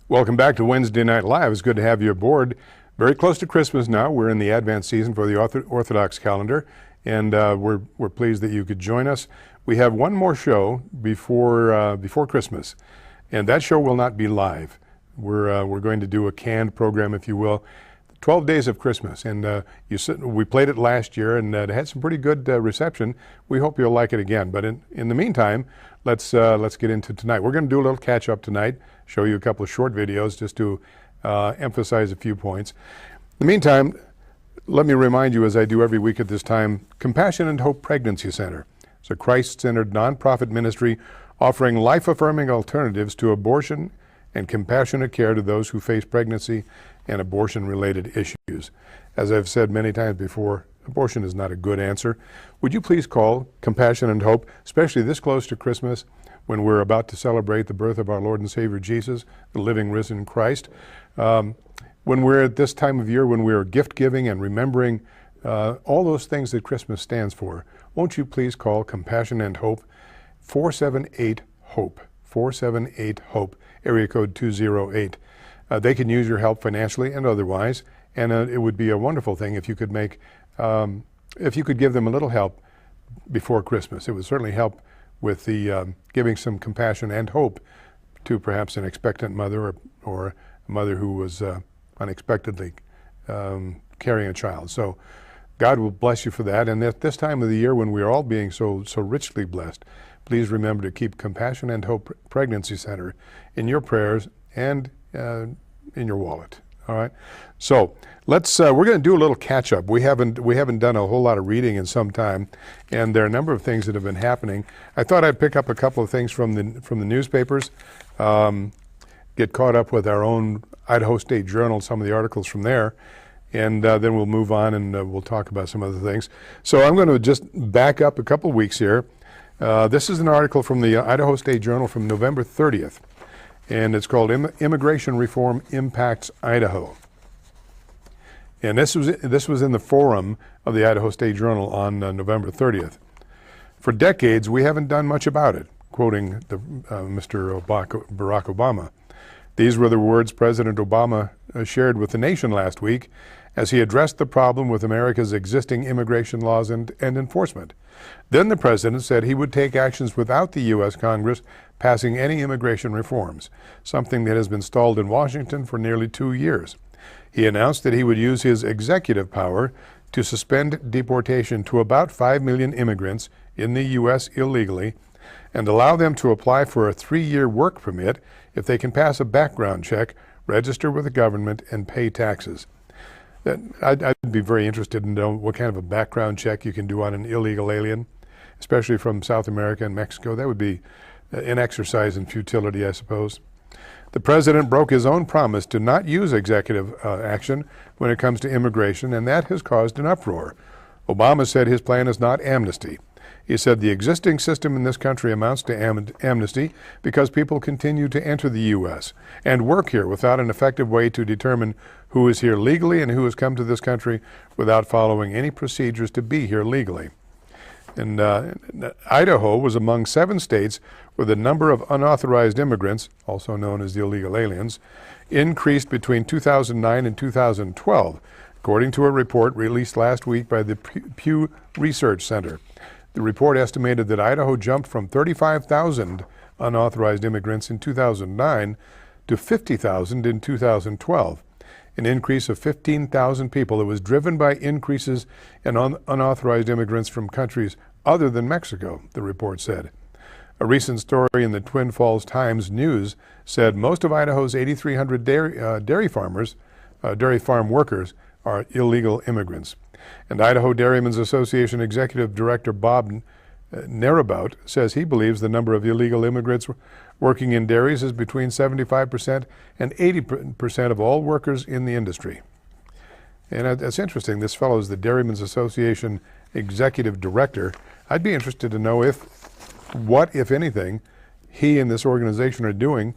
Welcome back to Wednesday Night Live. It's good to have you aboard. Very close to Christmas now. We're in the Advent season for the Orthodox calendar, and we're pleased that you could join us. We have one more show before Christmas, and that show will not be live. We're going to do a canned program, if you will, 12 Days of Christmas, and we played it last year, and it had some pretty good reception. We hope you'll like it again. But in the meantime, let's get into tonight. We're going to do a little catch up tonight. Show you a couple of short videos just to emphasize a few points. In the meantime, let me remind you, as I do every week at this time, Compassion and Hope Pregnancy Center. It's a Christ-centered nonprofit ministry offering life-affirming alternatives to abortion and compassionate care to those who face pregnancy and abortion-related issues. As I've said many times before, abortion is not a good answer. Would you please call Compassion and Hope, especially this close to Christmas, when we're about to celebrate the birth of our Lord and Savior Jesus, the living, risen Christ. When we're at this time of year, when we're gift giving and remembering all those things that Christmas stands for, won't you please call Compassion and Hope, 478-HOPE, 478-HOPE, area code 208. They can use your help financially and otherwise, and it would be a wonderful thing if you could if you could give them a little help before Christmas. It would certainly help with the giving some compassion and hope to perhaps an expectant mother or a mother who was unexpectedly carrying a child. So God will bless you for that. And at this time of the year when we are all being so richly blessed, please remember to keep Compassion and Hope Pregnancy Center in your prayers and in your wallet. All right. So we're going to do a little catch up. We haven't done a whole lot of reading in some time, and there are a number of things that have been happening. I thought I'd pick up a couple of things from the newspapers, get caught up with our own Idaho State Journal, some of the articles from there, and then we'll move on and we'll talk about some other things. So I'm going to just back up a couple of weeks here. This is an article from the Idaho State Journal from November 30th. And it's called Immigration Reform Impacts Idaho. And this was in the forum of the Idaho State Journal on November 30th. For decades, we haven't done much about it, quoting Mr. Barack Obama. These were the words President Obama shared with the nation last week as he addressed the problem with America's existing immigration laws and enforcement. Then the president said he would take actions without the U.S. Congress passing any immigration reforms, something that has been stalled in Washington for nearly 2 years. He announced that he would use his executive power to suspend deportation to about 5 million immigrants in the U.S. illegally and allow them to apply for a 3-year work permit if they can pass a background check, register with the government, and pay taxes. I'd be very interested in knowing what kind of a background check you can do on an illegal alien, especially from South America and Mexico. That would be an exercise in futility, I suppose. The president broke his own promise to not use executive action when it comes to immigration, and that has caused an uproar. Obama said his plan is not amnesty. He said the existing system in this country amounts to amnesty because people continue to enter the U.S. and work here without an effective way to determine who is here legally and who has come to this country without following any procedures to be here legally. And Idaho was among 7 states where the number of unauthorized immigrants, also known as the illegal aliens, increased between 2009 and 2012, according to a report released last week by the Pew Research Center. The report estimated that Idaho jumped from 35,000 unauthorized immigrants in 2009 to 50,000 in 2012, an increase of 15,000 people. It was driven by increases in unauthorized immigrants from countries other than Mexico, the report said. A recent story in the Twin Falls Times News said most of Idaho's 8,300 dairy farm workers are illegal immigrants. And Idaho Dairymen's Association Executive Director Bob Nerabout says he believes the number of illegal immigrants working in dairies is between 75% and 80% of all workers in the industry. And that's interesting. This fellow is the Dairymen's Association Executive Director. I'd be interested to know what, if anything, he and this organization are doing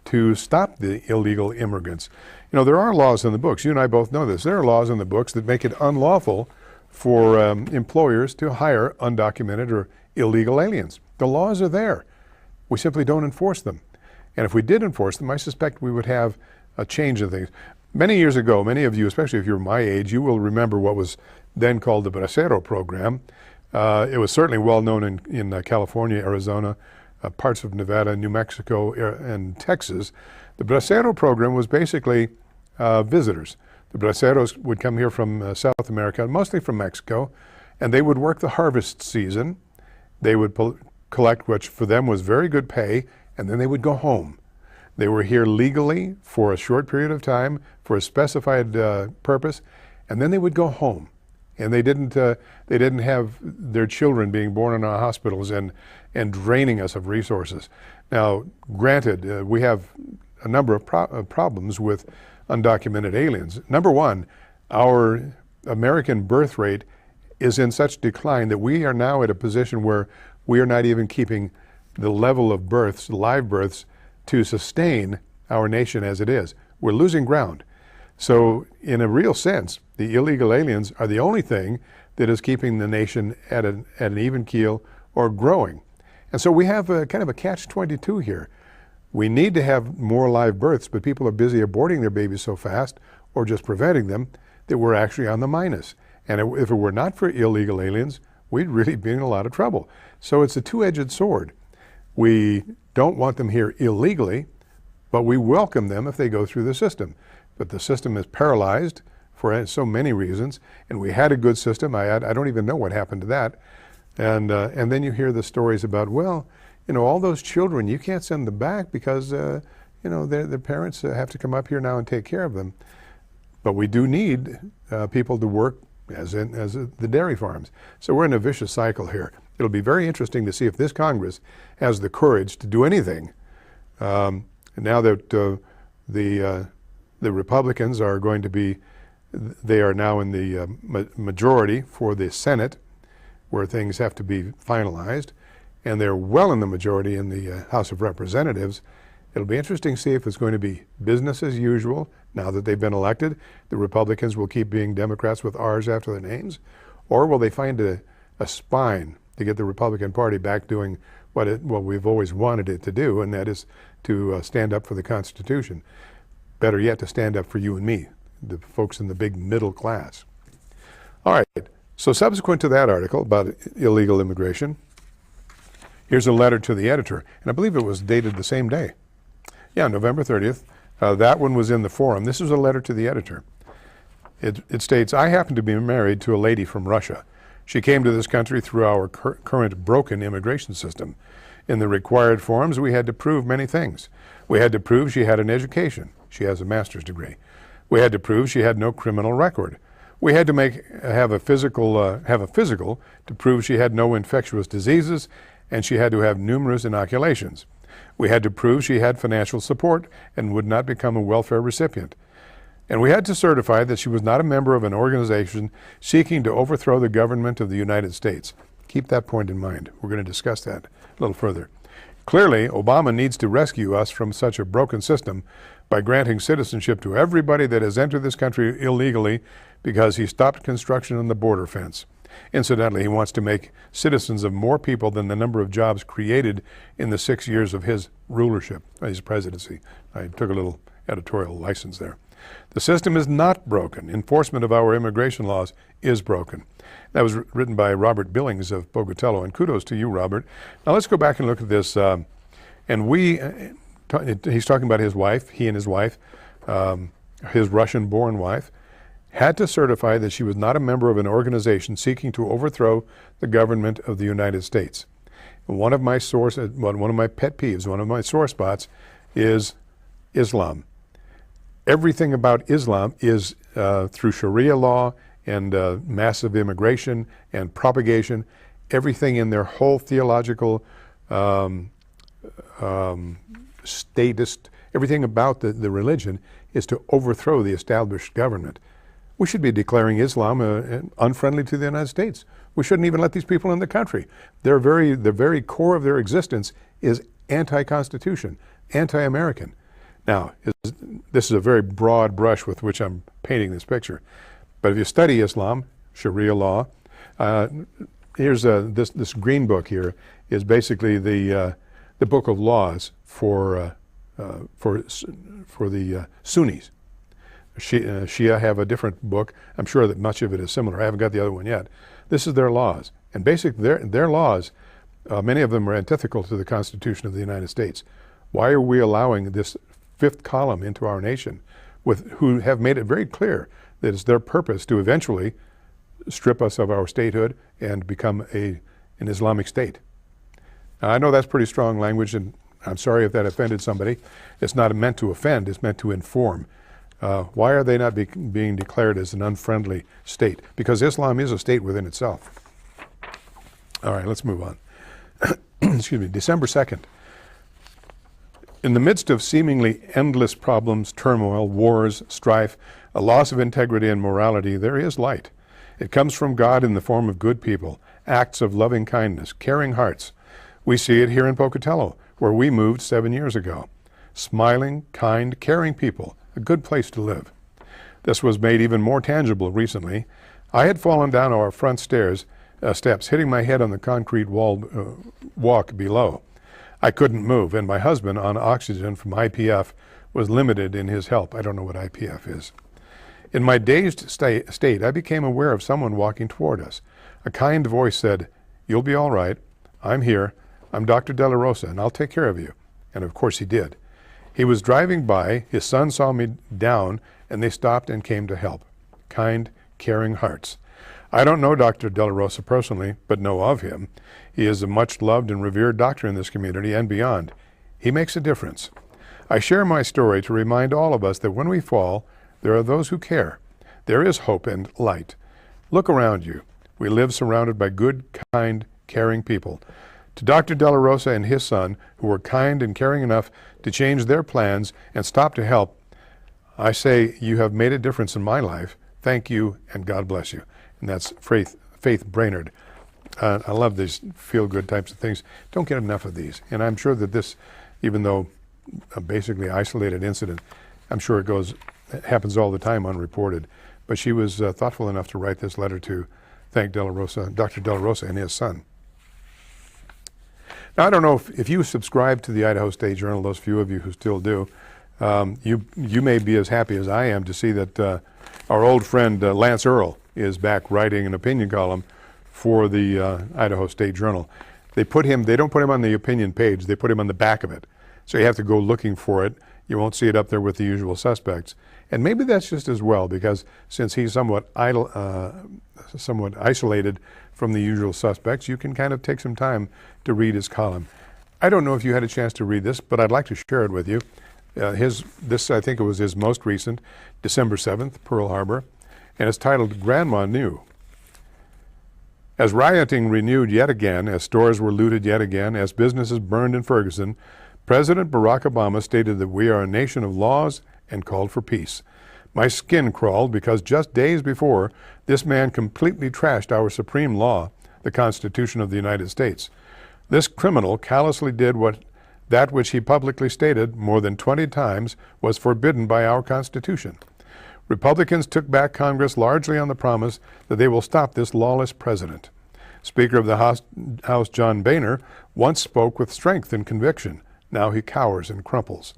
to stop the illegal immigrants. You know, there are laws in the books. You and I both know this. There are laws in the books that make it unlawful for employers to hire undocumented or illegal aliens. The laws are there. We simply don't enforce them. And if we did enforce them, I suspect we would have a change in things. Many years ago, many of you, especially if you're my age, you will remember what was then called the Bracero program. It was certainly well known in California, Arizona, parts of Nevada, New Mexico, and Texas. The Bracero program was basically visitors. The Braceros would come here from South America, mostly from Mexico, and they would work the harvest season. They would collect what for them was very good pay, and then they would go home. They were here legally for a short period of time for a specified purpose, and then they would go home. And they didn't have their children being born in our hospitals and draining us of resources. Now, granted, we have a number of problems with undocumented aliens. Number one, our American birth rate is in such decline that we are now at a position where we are not even keeping the level of births, live births, to sustain our nation as it is. We're losing ground. So in a real sense, the illegal aliens are the only thing that is keeping the nation at an even keel or growing. And so we have a kind of a catch-22 here. We need to have more live births, but people are busy aborting their babies so fast or just preventing them that we're actually on the minus. And if it were not for illegal aliens, we'd really be in a lot of trouble. So it's a two-edged sword. We don't want them here illegally, but we welcome them if they go through the system. But the system is paralyzed for so many reasons, and we had a good system. I don't even know what happened to that. And then you hear the stories about, well, you know, all those children, you can't send them back because, you know, their parents have to come up here now and take care of them. But we do need people to work as the dairy farms. So we're in a vicious cycle here. It'll be very interesting to see if this Congress has the courage to do anything. Now that the Republicans are going to be, they are now in the majority for the Senate, where things have to be finalized, and they're well in the majority in the House of Representatives. It'll be interesting to see if it's going to be business as usual now that they've been elected. The Republicans will keep being Democrats with R's after their names, or will they find a spine to get the Republican Party back doing what we've always wanted it to do, and that is to stand up for the Constitution. Better yet, to stand up for you and me, the folks in the big middle class. All right, so subsequent to that article about illegal immigration, here's a letter to the editor, and I believe it was dated the same day. Yeah, November 30th. That one was in the Forum. This was a letter to the editor. It states, I happen to be married to a lady from Russia. She came to this country through our current broken immigration system. In the required forms, we had to prove many things. We had to prove she had an education. She has a master's degree. We had to prove she had no criminal record. We had to have a physical to prove she had no infectious diseases, and she had to have numerous inoculations. We had to prove she had financial support and would not become a welfare recipient. And we had to certify that she was not a member of an organization seeking to overthrow the government of the United States. Keep that point in mind. We're going to discuss that a little further. Clearly, Obama needs to rescue us from such a broken system by granting citizenship to everybody that has entered this country illegally because he stopped construction on the border fence. Incidentally, he wants to make citizens of more people than the number of jobs created in the 6 years of his rulership, his presidency. I took a little editorial license there. The system is not broken. Enforcement of our immigration laws is broken. That was written by Robert Billings of Pocatello, and kudos to you, Robert. Now let's go back and look at this. He's talking about his wife, he and his wife, his Russian-born wife, had to certify that she was not a member of an organization seeking to overthrow the government of the United States. One of my pet peeves, one of my sore spots is Islam. Everything about Islam is through Sharia law and massive immigration and propagation. Everything in their whole theological statist, everything about the religion is to overthrow the established government. We should be declaring Islam unfriendly to the United States. We shouldn't even let these people in the country. The very core of their existence is anti-Constitution, anti-American. Now, this is a very broad brush with which I'm painting this picture. But if you study Islam, Sharia law, here's this green book here is basically the book of laws for the Sunnis. Shia have a different book. I'm sure that much of it is similar. I haven't got the other one yet. This is their laws. And basically their laws, many of them are antithetical to the Constitution of the United States. Why are we allowing this fifth column into our nation who have made it very clear that it's their purpose to eventually strip us of our statehood and become an Islamic state? Now, I know that's pretty strong language, and I'm sorry if that offended somebody. It's not meant to offend, it's meant to inform. Why are they not being declared as an unfriendly state? Because Islam is a state within itself. All right, let's move on. Excuse me, December 2nd. In the midst of seemingly endless problems, turmoil, wars, strife, a loss of integrity and morality, there is light. It comes from God in the form of good people, acts of loving kindness, caring hearts. We see it here in Pocatello, where we moved 7 years ago. Smiling, kind, caring people, a good place to live. This was made even more tangible recently. I had fallen down our front steps, hitting my head on the concrete walk below. I couldn't move, and my husband, on oxygen from IPF, was limited in his help. I don't know what IPF is. In my dazed state, I became aware of someone walking toward us. A kind voice said, "You'll be all right. I'm here. I'm Dr. De La Rosa, and I'll take care of you." And of course he did. He was driving by, his son saw me down, and they stopped and came to help. Kind, caring hearts. I don't know Dr. De La Rosa personally, but know of him. He is a much loved and revered doctor in this community and beyond. He makes a difference. I share my story to remind all of us that when we fall, there are those who care. There is hope and light. Look around you. We live surrounded by good, kind, caring people. To Dr. De La Rosa and his son, who were kind and caring enough to change their plans and stop to help, I say, you have made a difference in my life. Thank you, and God bless you. And that's Faith Brainerd. I love these feel-good types of things. Don't get enough of these. And I'm sure that this, even though a basically isolated incident, I'm sure it happens all the time unreported. But she was thoughtful enough to write this letter to thank Dr. De La Rosa and his son. Now, I don't know if you subscribe to the Idaho State Journal, those few of you who still do, you may be as happy as I am to see that our old friend Lance Earle is back writing an opinion column for the Idaho State Journal. They don't put him on the opinion page, they put him on the back of it. So you have to go looking for it. You won't see it up there with the usual suspects. And maybe that's just as well, because since he's somewhat isolated from the usual suspects, you can kind of take some time to read his column. I don't know if you had a chance to read this, but I'd like to share it with you. This, I think it was his most recent, December 7th, Pearl Harbor, and it's titled, Grandma Knew. As rioting renewed yet again, as stores were looted yet again, as businesses burned in Ferguson, President Barack Obama stated that we are a nation of laws and called for peace. My skin crawled because just days before, this man completely trashed our supreme law, the Constitution of the United States. This criminal callously did that which he publicly stated more than 20 times was forbidden by our Constitution. Republicans took back Congress largely on the promise that they will stop this lawless president. Speaker of the House John Boehner once spoke with strength and conviction. Now he cowers and crumples.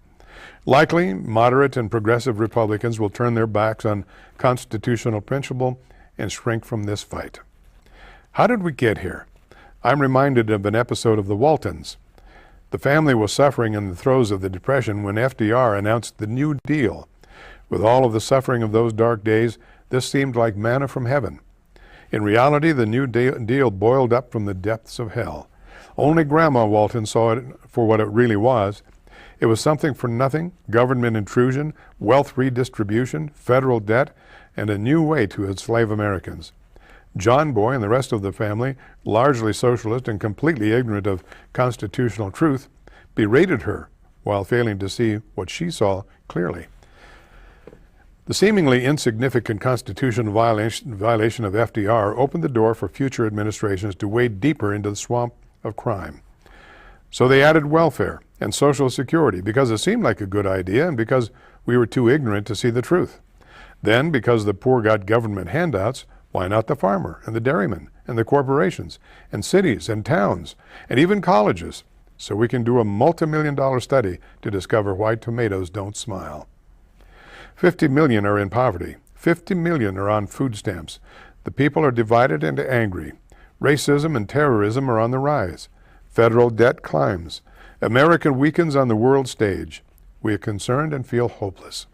Likely, moderate and progressive Republicans will turn their backs on constitutional principle and shrink from this fight. How did we get here? I'm reminded of an episode of The Waltons. The family was suffering in the throes of the Depression when FDR announced the New Deal. With all of the suffering of those dark days, this seemed like manna from heaven. In reality, the New Deal boiled up from the depths of hell. Only Grandma Walton saw it for what it really was. It was something for nothing, government intrusion, wealth redistribution, federal debt, and a new way to enslave Americans. John Boy and the rest of the family, largely socialist and completely ignorant of constitutional truth, berated her while failing to see what she saw clearly. The seemingly insignificant constitutional violation of FDR opened the door for future administrations to wade deeper into the swamp of crime. So they added welfare and Social Security because it seemed like a good idea and because we were too ignorant to see the truth. Then, because the poor got government handouts, why not the farmer and the dairyman and the corporations and cities and towns and even colleges? So we can do a multi-million-dollar study to discover why tomatoes don't smile. 50 million are in poverty. 50 million are on food stamps. The people are divided and angry. Racism and terrorism are on the rise. Federal debt climbs. America weakens on the world stage. We are concerned and feel hopeless.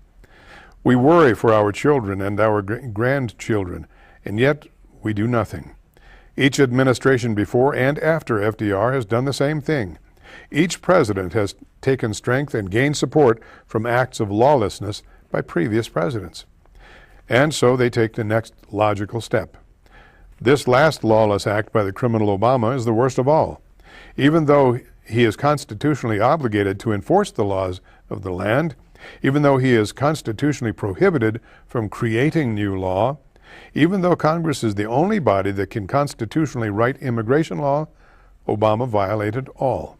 We worry for our children and our grandchildren, and yet we do nothing. Each administration before and after FDR has done the same thing. Each president has taken strength and gained support from acts of lawlessness by previous presidents. And so they take the next logical step. This last lawless act by the criminal Obama is the worst of all. Even though he is constitutionally obligated to enforce the laws of the land, even though he is constitutionally prohibited from creating new law, even though Congress is the only body that can constitutionally write immigration law, Obama violated all.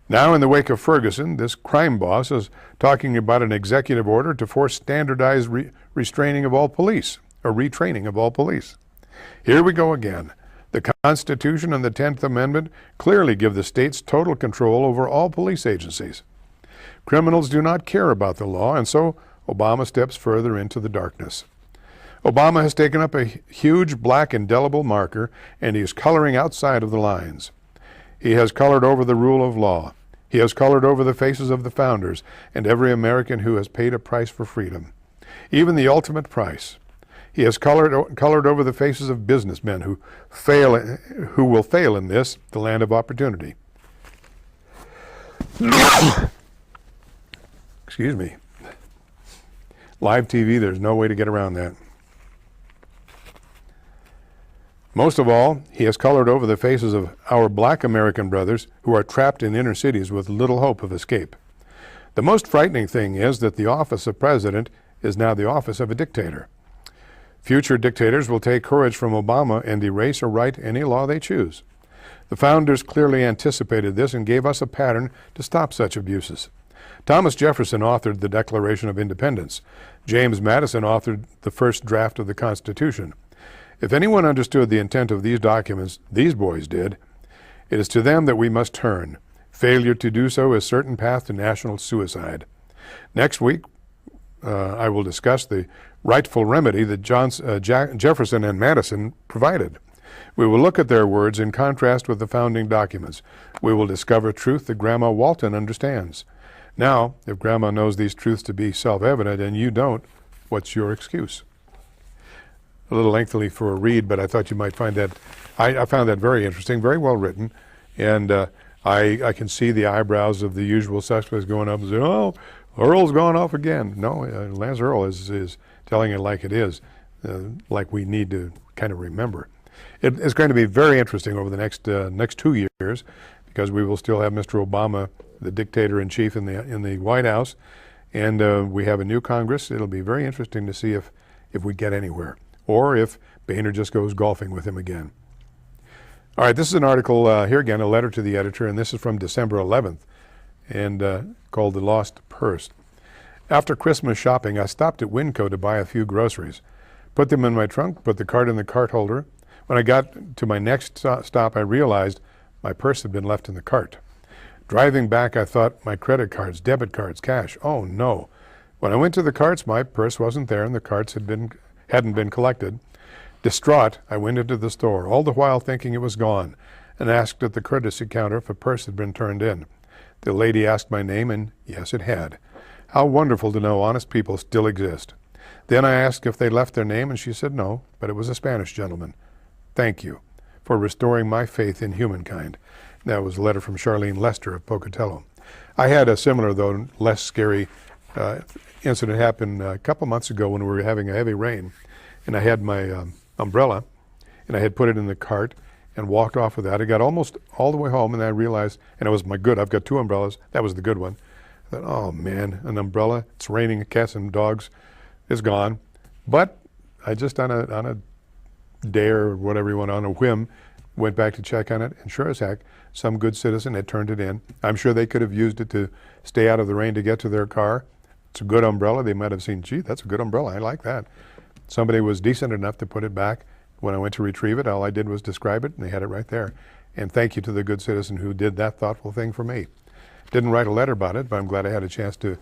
Now, in the wake of Ferguson, this crime boss is talking about an executive order to force standardized restraining of all police, or retraining of all police. Here we go again. The Constitution and the 10th Amendment clearly give the states total control over all police agencies. Criminals do not care about the law, and so Obama steps further into the darkness. Obama has taken up a huge black indelible marker, and he is coloring outside of the lines. He has colored over the rule of law. He has colored over the faces of the founders and every American who has paid a price for freedom, even the ultimate price. He has colored over the faces of businessmen who will fail in this, the land of opportunity. Excuse me. Live TV, there's no way to get around that. Most of all, he has colored over the faces of our black American brothers who are trapped in inner cities with little hope of escape. The most frightening thing is that the office of president is now the office of a dictator. Future dictators will take courage from Obama and erase or write any law they choose. The founders clearly anticipated this and gave us a pattern to stop such abuses. Thomas Jefferson authored the Declaration of Independence. James Madison authored the first draft of the Constitution. If anyone understood the intent of these documents, these boys did. It is to them that we must turn. Failure to do so is certain path to national suicide. Next week, I will discuss the rightful remedy that Jefferson and Madison provided. We will look at their words in contrast with the founding documents. We will discover truth that Grandma Walton understands. Now, if Grandma knows these truths to be self-evident and you don't, what's your excuse? A little lengthily for a read, but I thought you might find that, I found that very interesting, very well written, and I can see the eyebrows of the usual suspects going up and saying, oh, Earl's gone off again. No, Lance Earl is telling it like it is, like we need to kind of remember. It's going to be very interesting over the next 2 years, because we will still have Mr. Obama, the dictator-in-chief in the White House, and we have a new Congress. It'll be very interesting to see if we get anywhere, or if Boehner just goes golfing with him again. All right, this is an article, here again, a letter to the editor, and this is from December 11th, and called The Lost Purse. After Christmas shopping, I stopped at Winco to buy a few groceries, put them in my trunk, put the cart in the cart holder. When I got to my next stop, I realized my purse had been left in the cart. Driving back, I thought, my credit cards, debit cards, cash. Oh no. When I went to the carts, my purse wasn't there and the carts hadn't been collected. Distraught, I went into the store, all the while thinking it was gone, and asked at the courtesy counter if a purse had been turned in. The lady asked my name, and yes, it had. How wonderful to know honest people still exist. Then I asked if they left their name, and she said no, but it was a Spanish gentleman. Thank you for restoring my faith in humankind. That was a letter from Charlene Lester of Pocatello. I had a similar, though less scary, incident happen a couple months ago when we were having a heavy rain, and I had my umbrella, and I had put it in the cart and walked off with that. I got almost all the way home, and I realized, and it was my good, I've got 2 umbrellas, that was the good one. I thought, oh man, an umbrella, it's raining, cats and dogs, is gone. But I just on a dare, or whatever you want, on a whim, Went back to check on it, and sure as heck, some good citizen had turned it in. I'm sure they could have used it to stay out of the rain to get to their car. It's a good umbrella. They might have seen, gee, that's a good umbrella. I like that. Somebody was decent enough to put it back. When I went to retrieve it, all I did was describe it, and they had it right there. And thank you to the good citizen who did that thoughtful thing for me. Didn't write a letter about it, but I'm glad I had a chance to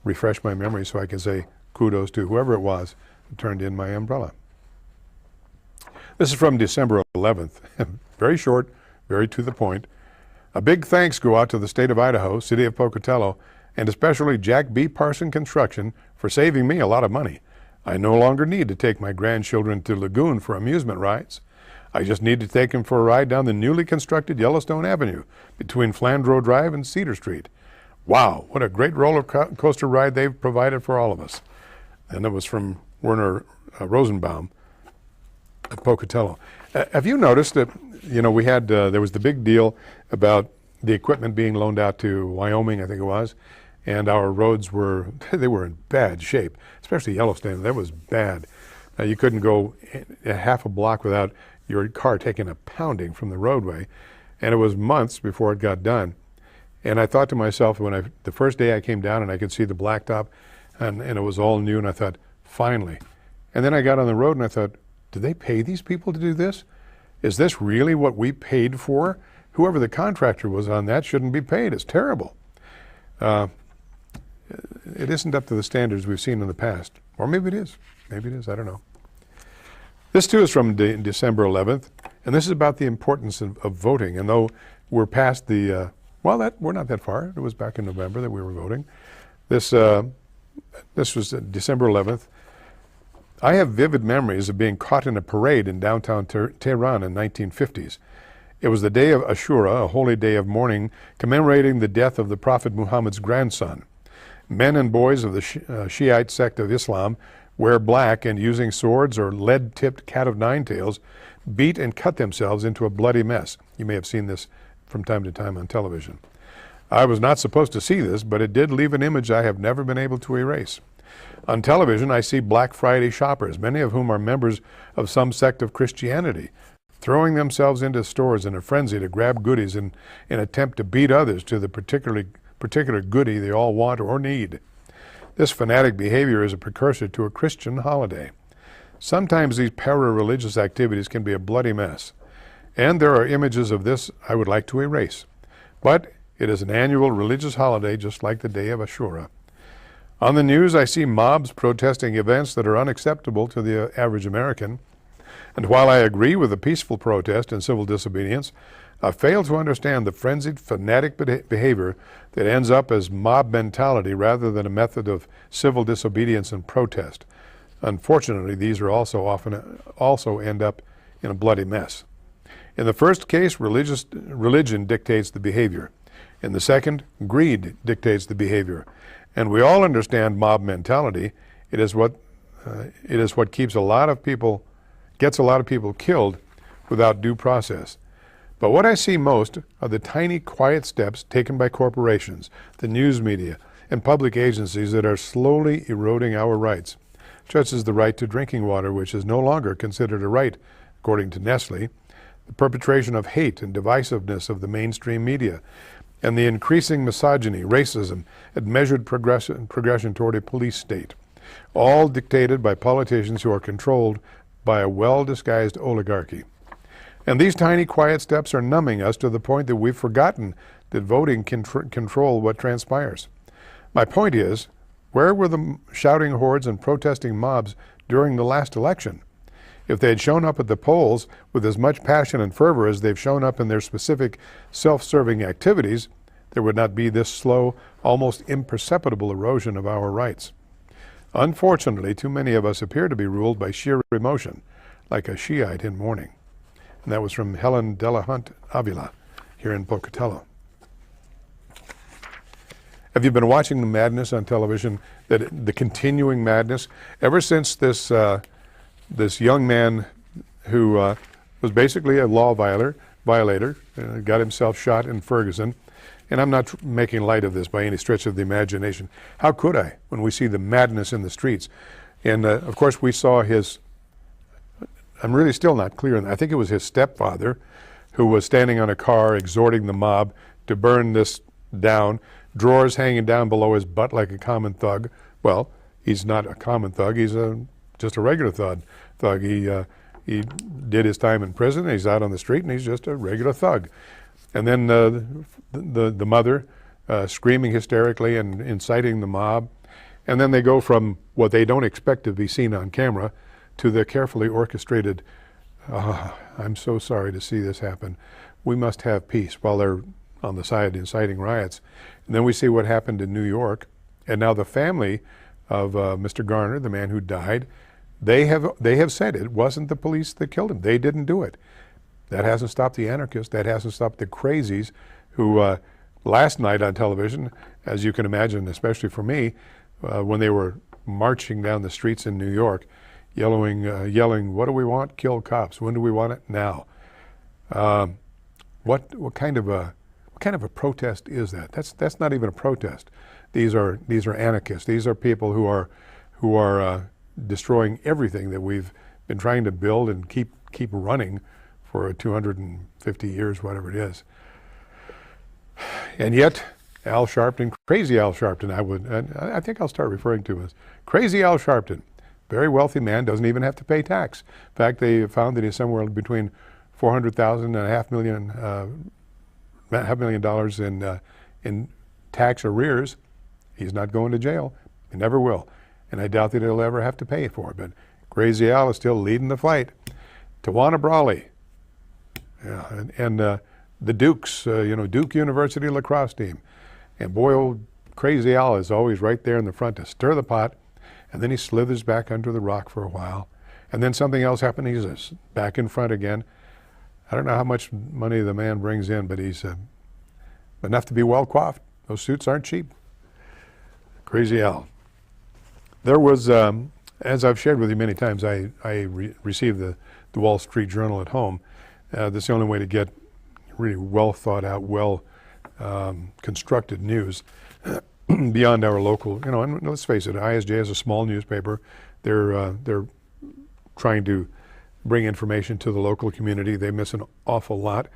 refresh my memory so I can say kudos to whoever it was who turned in my umbrella. This is from December 11th. Very short, very to the point. A big thanks go out to the state of Idaho, city of Pocatello, and especially Jack B. Parson Construction for saving me a lot of money. I no longer need to take my grandchildren to Lagoon for amusement rides. I just need to take them for a ride down the newly constructed Yellowstone Avenue between Flandreau Drive and Cedar Street. Wow, what a great roller coaster ride they've provided for all of us. And that was from Werner Rosenbaum at Pocatello. Have you noticed that, we had, there was the big deal about the equipment being loaned out to Wyoming, I think it was, and our roads were, they were in bad shape, especially Yellowstone. That was bad. You couldn't go a half a block without your car taking a pounding from the roadway, and it was months before it got done. And I thought to myself, the first day I came down and I could see the blacktop, and it was all new, and I thought, finally. And then I got on the road and I thought, did they pay these people to do this? Is this really what we paid for? Whoever the contractor was on that shouldn't be paid. It's terrible. It isn't up to the standards we've seen in the past. Or maybe it is. Maybe it is. I don't know. This too is from December 11th, and this is about the importance of voting. And though we're past the, we're not that far. It was back in November that we were voting. This was December 11th. I have vivid memories of being caught in a parade in downtown Tehran in 1950s. It was the day of Ashura, a holy day of mourning commemorating the death of the Prophet Muhammad's grandson. Men and boys of the Shiite sect of Islam wear black and, using swords or lead-tipped cat-of-nine-tails, beat and cut themselves into a bloody mess. You may have seen this from time to time on television. I was not supposed to see this, but it did leave an image I have never been able to erase. On television, I see Black Friday shoppers, many of whom are members of some sect of Christianity, throwing themselves into stores in a frenzy to grab goodies in an attempt to beat others to the particular goodie they all want or need. This fanatic behavior is a precursor to a Christian holiday. Sometimes these para-religious activities can be a bloody mess, and there are images of this I would like to erase. But it is an annual religious holiday just like the day of Ashura. On the news, I see mobs protesting events that are unacceptable to the average American. And while I agree with the peaceful protest and civil disobedience, I fail to understand the frenzied, fanatic behavior that ends up as mob mentality rather than a method of civil disobedience and protest. Unfortunately, these are also end up in a bloody mess. In the first case, religion dictates the behavior. In the second, greed dictates the behavior. And we all understand mob mentality. It is what gets a lot of people killed without due process. But what I see most are the tiny, quiet steps taken by corporations, the news media, and public agencies that are slowly eroding our rights, such as the right to drinking water, which is no longer considered a right, according to Nestle, the perpetration of hate and divisiveness of the mainstream media, and the increasing misogyny, racism, and measured progression toward a police state, all dictated by politicians who are controlled by a well-disguised oligarchy. And these tiny, quiet steps are numbing us to the point that we've forgotten that voting can control what transpires. My point is, where were the shouting hordes and protesting mobs during the last election? If they had shown up at the polls with as much passion and fervor as they've shown up in their specific self-serving activities, there would not be this slow, almost imperceptible erosion of our rights. Unfortunately, too many of us appear to be ruled by sheer emotion, like a Shiite in mourning. And that was from Helen Delahunt Avila here in Pocatello. Have you been watching the madness on television, the continuing madness? Ever since this young man who was basically a law violator, got himself shot in Ferguson, and I'm not making light of this by any stretch of the imagination. How could I, when we see the madness in the streets? And of course we saw his, I'm really still not clear on that. I think it was his stepfather who was standing on a car exhorting the mob to burn this down, drawers hanging down below his butt like a common thug. Well, he's not a common thug. He's just a regular thug. He did his time in prison. He's out on the street, and he's just a regular thug. And then the mother screaming hysterically and inciting the mob. And then they go from what they don't expect to be seen on camera to the carefully orchestrated, I'm so sorry to see this happen. We must have peace, while they're on the side inciting riots. And then we see what happened in New York. And now the family of Mr. Garner, the man who died, they have said it wasn't the police that killed him. They didn't do it. That hasn't stopped the anarchists. That hasn't stopped the crazies who last night on television, as you can imagine, especially for me, when they were marching down the streets in New York, yelling, "What do we want? Kill cops. When do we want it? Now." What kind of a protest is that? That's not even a protest. These are anarchists. These are people who are destroying everything that we've been trying to build and keep running for 250 years, whatever it is. And yet, Al Sharpton, crazy Al Sharpton, I think I'll start referring to him as crazy Al Sharpton. Very wealthy man, doesn't even have to pay tax. In fact, they found that he's somewhere between $400,000 and $500,000 in tax arrears. He's not going to jail. He never will. And I doubt that he'll ever have to pay for it. But Crazy Al is still leading the fight. Tawana Brawley, yeah, and the Dukes, Duke University lacrosse team. And boy, old Crazy Al is always right there in the front to stir the pot. And then he slithers back under the rock for a while. And then something else happened. He's back in front again. I don't know how much money the man brings in, but he's enough to be well coiffed. Those suits aren't cheap. Crazy Al. There was, as I've shared with you many times, I received the Wall Street Journal at home. That's the only way to get really well thought out, well constructed news beyond our local, and let's face it, ISJ is a small newspaper. They're trying to bring information to the local community. They miss an awful lot.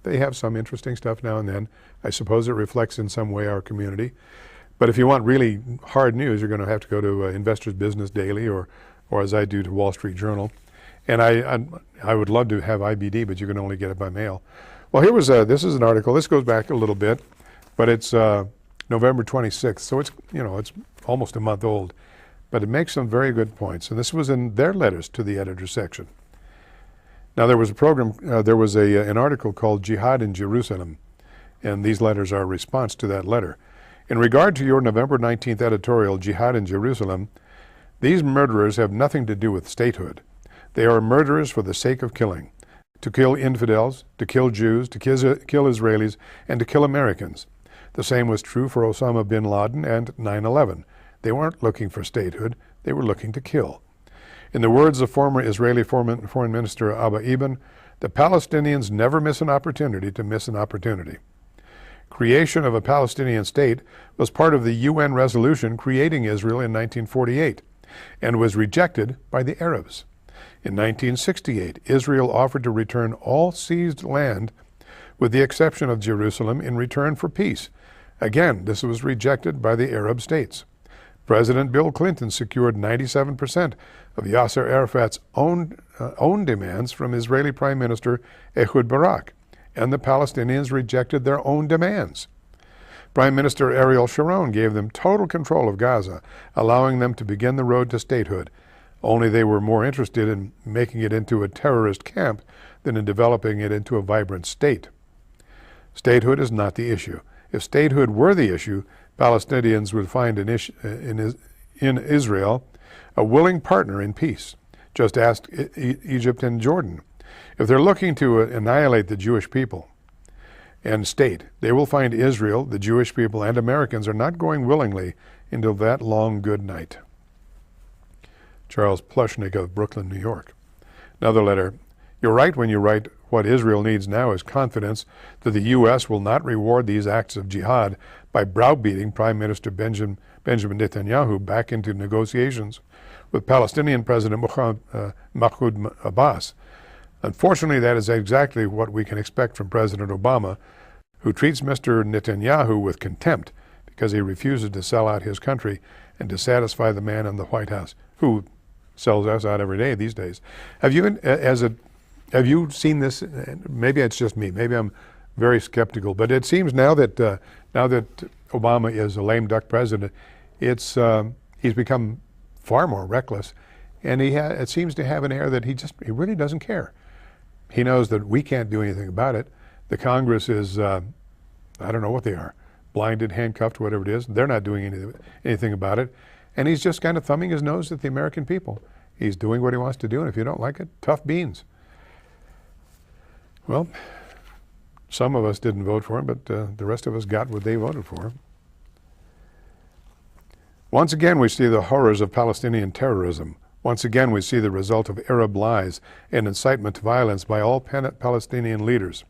They have some interesting stuff now and then. I suppose it reflects in some way our community. But if you want really hard news, you're going to have to go to Investors Business Daily or as I do, to Wall Street Journal. And I would love to have IBD, but you can only get it by mail. Well, this is an article. This goes back a little bit, but it's November 26th, so it's almost a month old. But it makes some very good points, and this was in their letters to the editor section. Now, there was a program, an article called Jihad in Jerusalem, and these letters are a response to that letter. In regard to your November 19th editorial, Jihad in Jerusalem, these murderers have nothing to do with statehood. They are murderers for the sake of killing, to kill infidels, to kill Jews, to kill Israelis, and to kill Americans. The same was true for Osama bin Laden and 9/11. They weren't looking for statehood, they were looking to kill. In the words of former Israeli Foreign Minister Abba Eban, the Palestinians never miss an opportunity to miss an opportunity. Creation of a Palestinian state was part of the UN resolution creating Israel in 1948 and was rejected by the Arabs. In 1968, Israel offered to return all seized land with the exception of Jerusalem in return for peace. Again, this was rejected by the Arab states. President Bill Clinton secured 97% of Yasser Arafat's own demands from Israeli Prime Minister Ehud Barak, and the Palestinians rejected their own demands. Prime Minister Ariel Sharon gave them total control of Gaza, allowing them to begin the road to statehood. Only they were more interested in making it into a terrorist camp than in developing it into a vibrant state. Statehood is not the issue. If statehood were the issue, Palestinians would find in Israel a willing partner in peace. Just ask Egypt and Jordan. If they're looking to annihilate the Jewish people and state, they will find Israel, the Jewish people, and Americans are not going willingly into that long good night. Charles Plushnik of Brooklyn, New York. Another letter. You're right when you write what Israel needs now is confidence that the U.S. will not reward these acts of jihad by browbeating Prime Minister Benjamin Netanyahu back into negotiations with Palestinian President Mahmoud Abbas. Unfortunately, that is exactly what we can expect from President Obama, who treats Mr. Netanyahu with contempt because he refuses to sell out his country and to satisfy the man in the White House, who sells us out every day these days. Have you seen this? Maybe it's just me. Maybe I'm very skeptical, but it seems now that Obama is a lame duck president, he's become far more reckless, and it seems to have an air that he really doesn't care. He knows that we can't do anything about it. The Congress is, I don't know what they are, blinded, handcuffed, whatever it is. They're not doing anything about it. And he's just kind of thumbing his nose at the American people. He's doing what he wants to do, and if you don't like it, tough beans. Well, some of us didn't vote for him, but the rest of us got what they voted for. Once again, we see the horrors of Palestinian terrorism. Once again, we see the result of Arab lies and incitement to violence by all Palestinian leaders.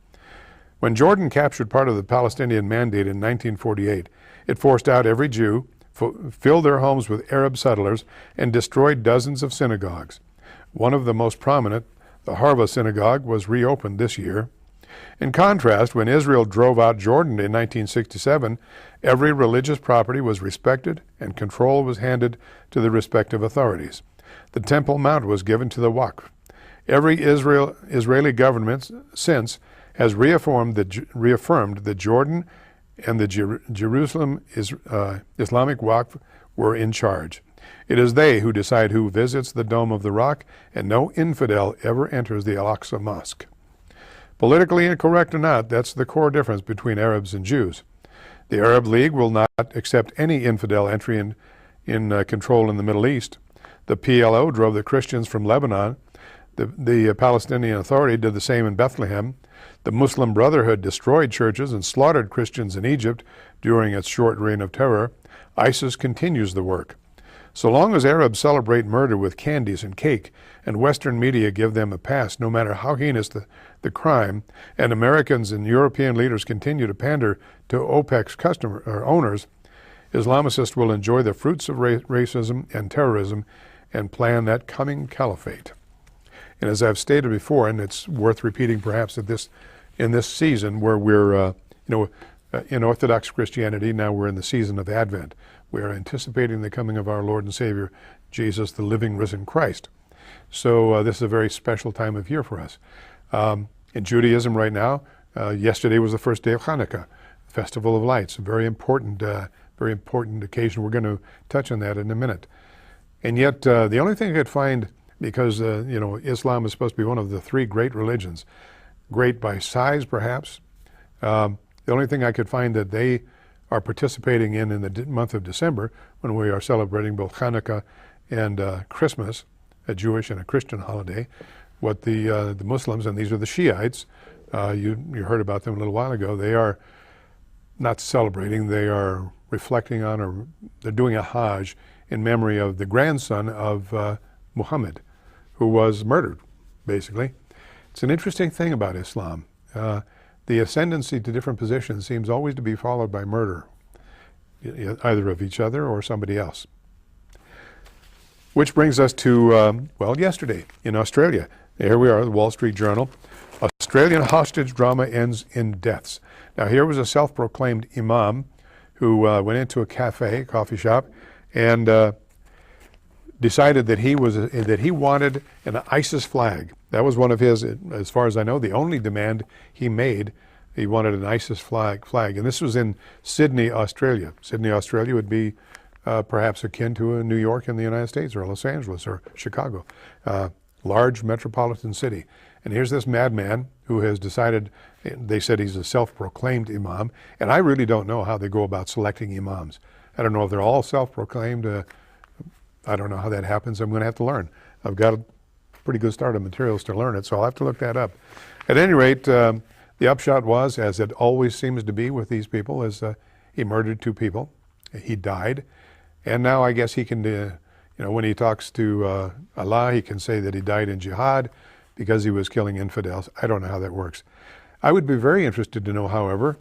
When Jordan captured part of the Palestinian Mandate in 1948, it forced out every Jew, filled their homes with Arab settlers, and destroyed dozens of synagogues. One of the most prominent, the Harva Synagogue, was reopened this year. In contrast, when Israel drove out Jordan in 1967, every religious property was respected and control was handed to the respective authorities. The Temple Mount was given to the Waqf. Every Israeli government since has reaffirmed that Jordan and the Jerusalem Islamic Waqf were in charge. It is they who decide who visits the Dome of the Rock, and no infidel ever enters the Al-Aqsa Mosque. Politically incorrect or not, that's the core difference between Arabs and Jews. The Arab League will not accept any infidel entry in control in the Middle East. The PLO drove the Christians from Lebanon. The Palestinian Authority did the same in Bethlehem. The Muslim Brotherhood destroyed churches and slaughtered Christians in Egypt during its short reign of terror. ISIS continues the work. So long as Arabs celebrate murder with candies and cake, and Western media give them a pass no matter how heinous the crime, and Americans and European leaders continue to pander to OPEC's owners, Islamicists will enjoy the fruits of racism and terrorism and plan that coming caliphate. And as I've stated before, and it's worth repeating perhaps in this season where we're, in Orthodox Christianity, now we're in the season of Advent. We are anticipating the coming of our Lord and Savior, Jesus, the living, risen Christ. So this is a very special time of year for us. In Judaism right now, yesterday was the first day of Hanukkah, Festival of Lights, a very important occasion. We're going to touch on that in a minute. And yet, the only thing I could find, because Islam is supposed to be one of the three great religions, great by size perhaps, the only thing I could find that they are participating in the month of December, when we are celebrating both Hanukkah and Christmas, a Jewish and a Christian holiday, what the Muslims, and these are the Shiites, you heard about them a little while ago, they are not celebrating, they are reflecting on, or they're doing a Hajj in memory of the grandson of Muhammad, who was murdered, basically. It's an interesting thing about Islam. The ascendancy to different positions seems always to be followed by murder, either of each other or somebody else. Which brings us to, yesterday in Australia. Here we are, the Wall Street Journal. Australian hostage drama ends in deaths. Now here was a self-proclaimed imam who went into a coffee shop, and decided that he wanted an ISIS flag. That was one of his, as far as I know, the only demand he made. He wanted an ISIS flag, and this was in Sydney, Australia. Sydney, Australia would be perhaps akin to New York in the United States, or Los Angeles, or Chicago, large metropolitan city. And here's this madman who has decided. They said he's a self-proclaimed imam, and I really don't know how they go about selecting imams. I don't know if they're all self-proclaimed. I don't know how that happens. I'm going to have to learn. I've got a pretty good start of materials to learn it, so I'll have to look that up. At any rate, the upshot was, as it always seems to be with these people, is he murdered 2 people. He died. And now I guess he can, when he talks to Allah, he can say that he died in jihad because he was killing infidels. I don't know how that works. I would be very interested to know, however,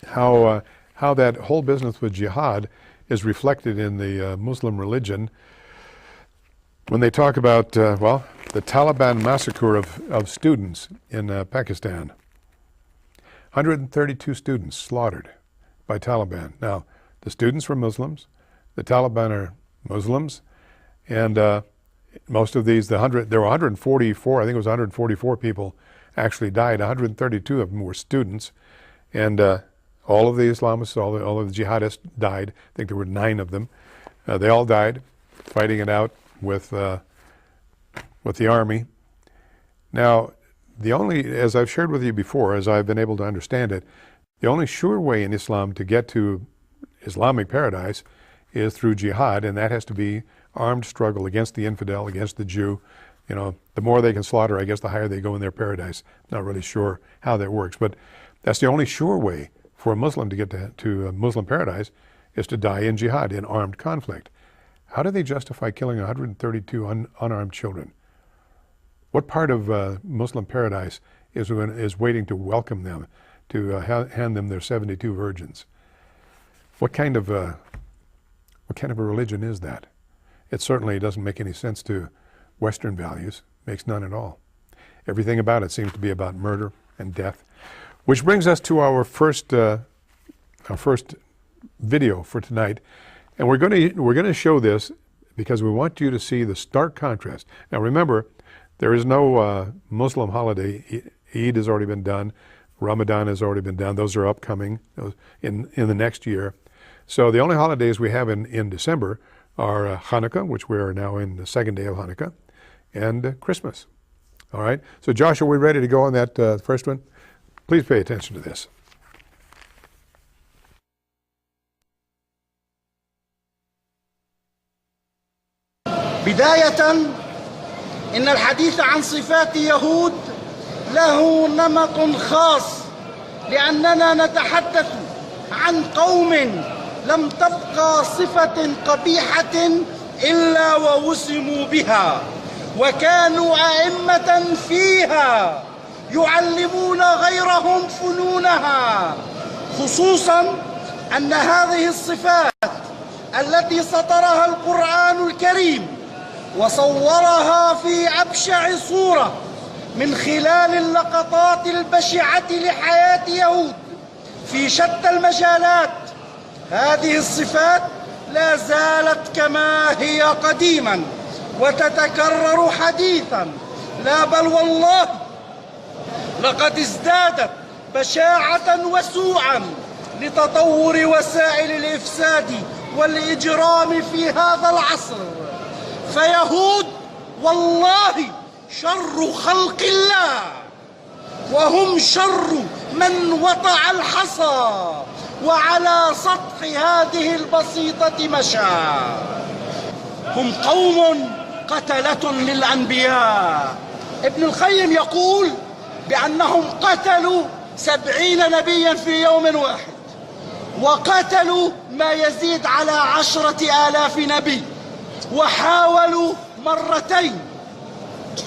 how that whole business with jihad is reflected in the Muslim religion when they talk about, the Taliban massacre of students in Pakistan. 132 students slaughtered by Taliban. Now, the students were Muslims, the Taliban are Muslims, and most of these, there were 144, I think it was 144 people actually died. 132 of them were students, and all of the Islamists, all of the jihadists died. I think there were 9 of them. They all died fighting it out with the army. Now, as I've shared with you before, as I've been able to understand it, the only sure way in Islam to get to Islamic paradise is through jihad, and that has to be armed struggle against the infidel, against the Jew. You know, the more they can slaughter, I guess the higher they go in their paradise. Not really sure how that works, but that's the only sure way for a Muslim to get to Muslim paradise is to die in jihad, in armed conflict. How do they justify killing 132 unarmed children? What part of Muslim paradise is waiting to welcome them, to hand them their 72 virgins? What kind of a religion is that? It certainly doesn't make any sense to Western values. Makes none at all. Everything about it seems to be about murder and death. Which brings us to our first video for tonight, and we're going to show this because we want you to see the stark contrast. Now, remember, there is no Muslim holiday. Eid has already been done. Ramadan has already been done. Those are upcoming in the next year. So the only holidays we have in December are Hanukkah, which we are now in the second day of Hanukkah, and Christmas. All right. So Josh, are we ready to go on that first one? Please pay attention to this. بداية إن الحديث عن صفات يهود له نمط خاص، لأننا نتحدث عن قوم لم تبقى صفة قبيحة إلا ووسموا بها، وكانوا أئمة فيها يعلمون غيرهم فنونها، خصوصا أن هذه الصفات التي سطرها القرآن الكريم وصورها في أبشع صورة من خلال اللقطات البشعة لحياة يهود في شتى المجالات، هذه الصفات لا زالت كما هي قديما وتتكرر حديثا، لا بل والله لقد ازدادت بشاعة وسوءا لتطور وسائل الإفساد والإجرام في هذا العصر. فيهود والله شر خلق الله، وهم شر من وطع الحصى وعلى سطح هذه البسيطة مشى. هم قوم قتلة للأنبياء. ابن القيم يقول بأنهم قتلوا 70 نبيا في يوم واحد، وقتلوا ما يزيد على 10,000 نبي، وحاولوا مرتين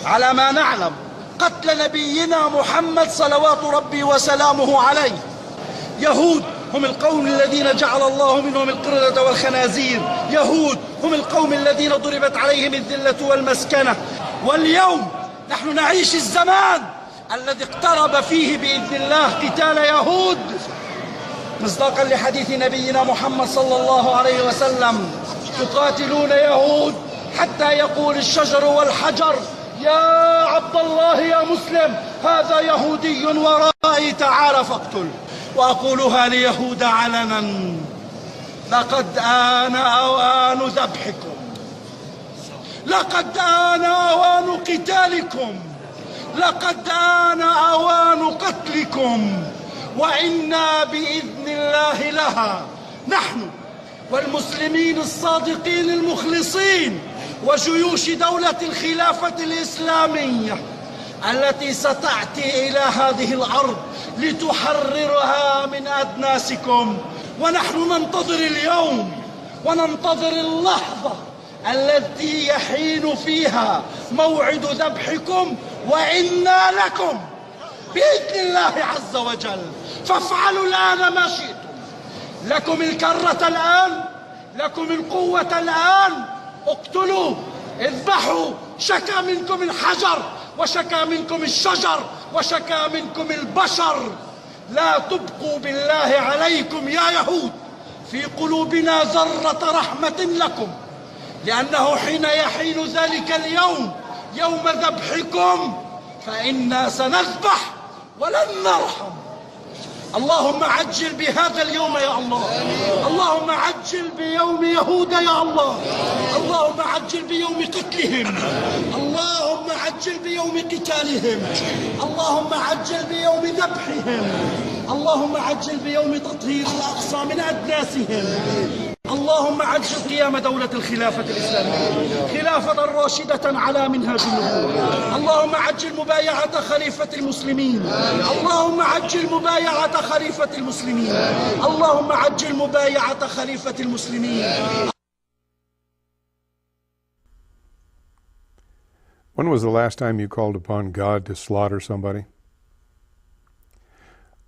على ما نعلم قتل نبينا محمد صلوات ربي وسلامه عليه. يهود هم القوم الذين جعل الله منهم القردة والخنازير، يهود هم القوم الذين ضربت عليهم الذلة والمسكنة. واليوم نحن نعيش الزمان الذي اقترب فيه بإذن الله قتال يهود، مصداقا لحديث نبينا محمد صلى الله عليه وسلم: تقاتلون يهود حتى يقول الشجر والحجر يا عبد الله يا مسلم هذا يهودي ورائي تعال فاقتل. وأقولها ليهود علنا: لقد آن أوان ذبحكم، لقد آن أوان قتالكم، لقد آن أوان قتلكم، وإنا بإذن الله لها، نحن والمسلمين الصادقين المخلصين وجيوش دولة الخلافة الإسلامية التي ستأتي إلى هذه الأرض لتحررها من أدناسكم. ونحن ننتظر اليوم وننتظر اللحظة التي يحين فيها موعد ذبحكم، وإنا لكم بإذن الله عز وجل. فافعلوا الآن ما شئتم، لكم الكرة الآن، لكم القوة الآن، اقتلوا، اذبحوا، شكا منكم الحجر وشكا منكم الشجر وشكا منكم البشر. لا تبقوا بالله عليكم يا يهود في قلوبنا ذرة رحمة لكم، لأنه حين يحين ذلك اليوم، يوم ذبحكم، فإنا سنذبح ولن نرحم. اللهم عجل بهذا اليوم يا الله. اللهم عجل بيوم يهود يا الله. اللهم عجل بيوم قتلهم. اللهم عجل بيوم قتالهم. اللهم عجل بيوم ذبحهم. اللهم عجل بيوم تطهير الأقصى من أدناسهم. اللهم عجل قيام دولة الخلافة الإسلامية خلافة راشدة على منهاج النبوة. اللهم عجل مبايعة خليفة المسلمين. اللهم عجل مبايعة خليفة المسلمين. اللهم عجل مبايعة خليفة المسلمين. When was the last time you called upon God to slaughter somebody?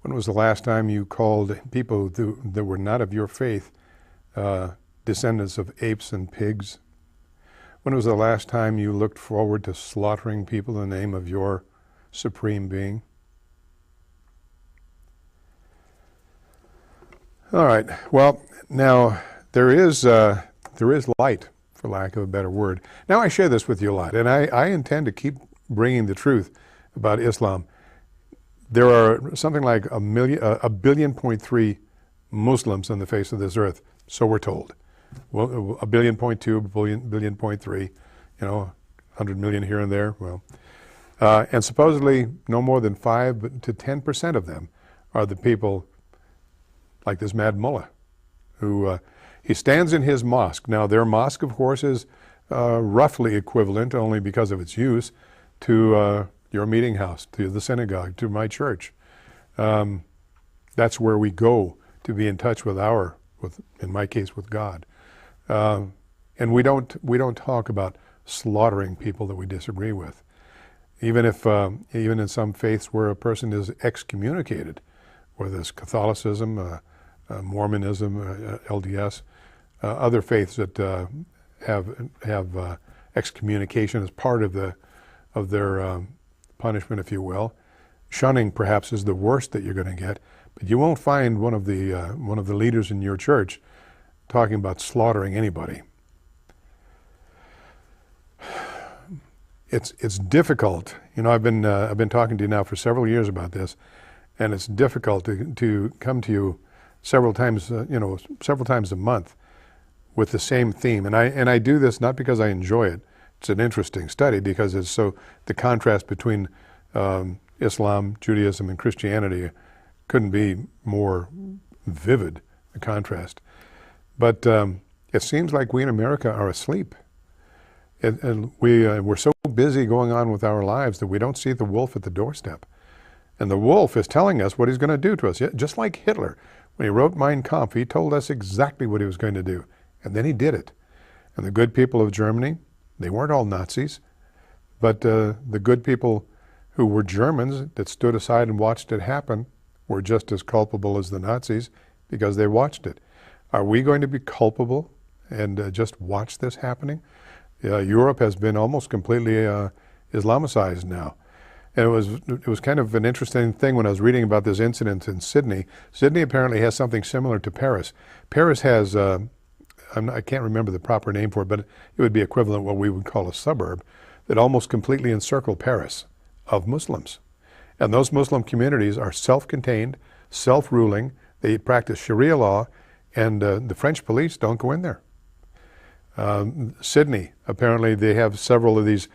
When was the last time you called people that were not of your faith descendants of apes and pigs? When was the last time you looked forward to slaughtering people in the name of your supreme being? All right. Well, now there is light, for lack of a better word. Now I share this with you a lot, and I intend to keep bringing the truth about Islam. There are something like 1.3 billion Muslims on the face of this earth, so we're told. Well, 1.2 billion, 1.3 billion, 100 million here and there. Well, and supposedly no more than 5 to 10% of them are the people like this mad mullah, who he stands in his mosque. Now, their mosque, of course, is roughly equivalent, only because of its use, to your meeting house, to the synagogue, to my church. That's where we go to be in touch with in my case, with God. And we don't talk about slaughtering people that we disagree with. Even in some faiths where a person is excommunicated, whether it's Catholicism, Mormonism, LDS, other faiths that have excommunication as part of their punishment, if you will. Shunning perhaps is the worst that you're going to get, but you won't find one of the leaders in your church talking about slaughtering anybody. It's difficult. I've been talking to you now for several years about this, and it's difficult to come to you several times a month with the same theme. And I do this not because I enjoy it. It's an interesting study because it's the contrast between Islam, Judaism, and Christianity couldn't be more vivid, the contrast. But it seems like we in America are asleep. And we're so busy going on with our lives that we don't see the wolf at the doorstep. And the wolf is telling us what he's going to do to us. Just like Hitler, when he wrote Mein Kampf, he told us exactly what he was going to do. And then he did it. And the good people of Germany, they weren't all Nazis, but the good people who were Germans that stood aside and watched it happen were just as culpable as the Nazis because they watched it. Are we going to be culpable and just watch this happening? Europe has been almost completely Islamicized now. And it was kind of an interesting thing when I was reading about this incident in Sydney. Sydney apparently has something similar to Paris. Paris has, I can't remember the proper name for it, but it would be equivalent to what we would call a suburb that almost completely encircle Paris of Muslims. And those Muslim communities are self-contained, self-ruling. They practice Sharia law, and the French police don't go in there. Sydney, apparently they have several of these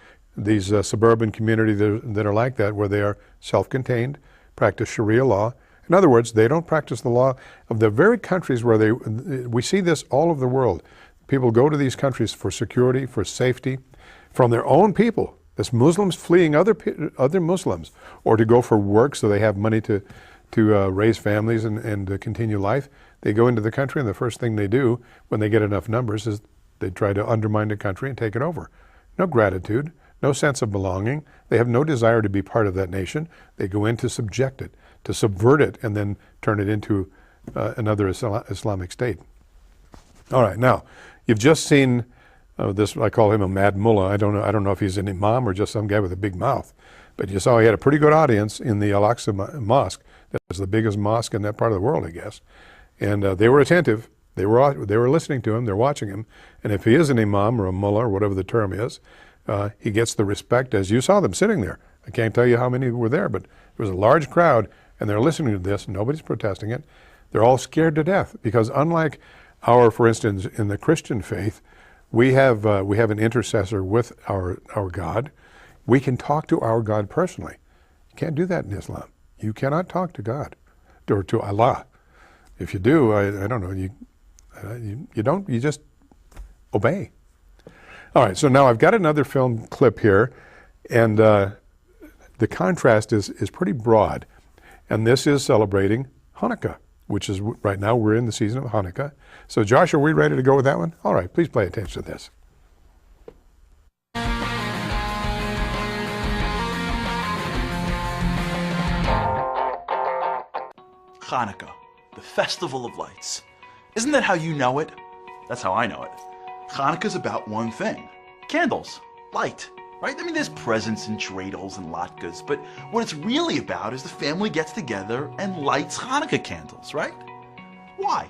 suburban communities that are like that, where they are self-contained, practice Sharia law. In other words, they don't practice the law of the very countries where we see this all over the world. People go to these countries for security, for safety, from their own people. It's Muslims fleeing other Muslims, or to go for work so they have money to raise families and to continue life. They go into the country, and the first thing they do when they get enough numbers is they try to undermine the country and take it over. No gratitude, no sense of belonging. They have no desire to be part of that nation. They go in to subject it, to subvert it, and then turn it into another Islamic state. All right, now, you've just seen This, I call him a mad mullah. I don't know if he's an imam or just some guy with a big mouth. But you saw he had a pretty good audience in the Al-Aqsa Mosque. That was the biggest mosque in that part of the world, I guess. And they were attentive. They were listening to him. They're watching him. And if he is an imam or a mullah or whatever the term is, he gets the respect as you saw them sitting there. I can't tell you how many were there, but there was a large crowd, and they're listening to this. Nobody's protesting it. They're all scared to death because unlike for instance, in the Christian faith, we have an intercessor with our God. We can talk to our God personally. You can't do that in Islam. You cannot talk to God or to Allah. If you do, I don't know, you just obey. All right, so now I've got another film clip here, and the contrast is pretty broad. And this is celebrating Hanukkah, which is right now we're in the season of Hanukkah. So Josh, are we ready to go with that one? All right, please pay attention to this. Hanukkah, the festival of lights. Isn't that how you know it? That's how I know it. Hanukkah's about one thing: candles, light, right? I mean, there's presents and dreidels and latkes, but what it's really about is the family gets together and lights Hanukkah candles, right? Why?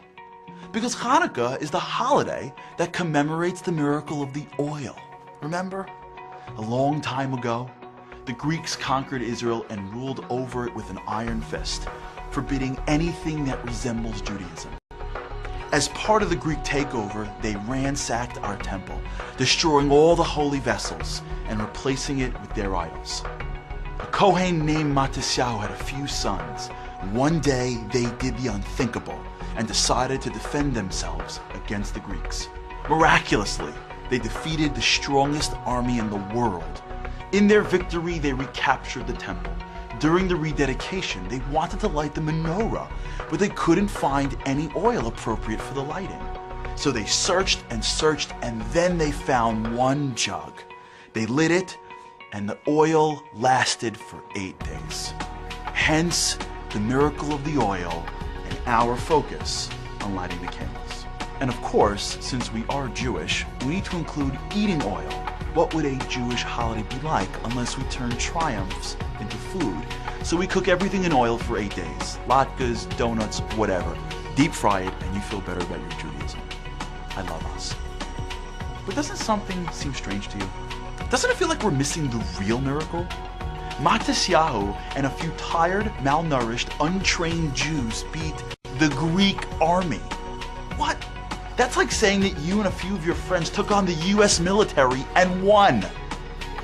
Because Hanukkah is the holiday that commemorates the miracle of the oil. Remember? A long time ago, the Greeks conquered Israel and ruled over it with an iron fist, forbidding anything that resembles Judaism. As part of the Greek takeover, they ransacked our temple, destroying all the holy vessels and replacing it with their idols. A Kohen named Matisyahu had a few sons. One day, they did the unthinkable and decided to defend themselves against the Greeks. Miraculously, they defeated the strongest army in the world. In their victory, they recaptured the temple. During the rededication, they wanted to light the menorah, but they couldn't find any oil appropriate for the lighting. So they searched, and then they found one jug. They lit it, and the oil lasted for 8 days. Hence, the miracle of the oil and our focus on lighting the candles. And of course, since we are Jewish, we need to include eating oil. What would a Jewish holiday be like unless we turn triumphs into food? So we cook everything in oil for 8 days. Latkes, donuts, whatever. Deep fry it and you feel better about your Judaism. I love us. But doesn't something seem strange to you? Doesn't it feel like we're missing the real miracle? Matisyahu and a few tired, malnourished, untrained Jews beat the Greek army. What? That's like saying that you and a few of your friends took on the US military and won.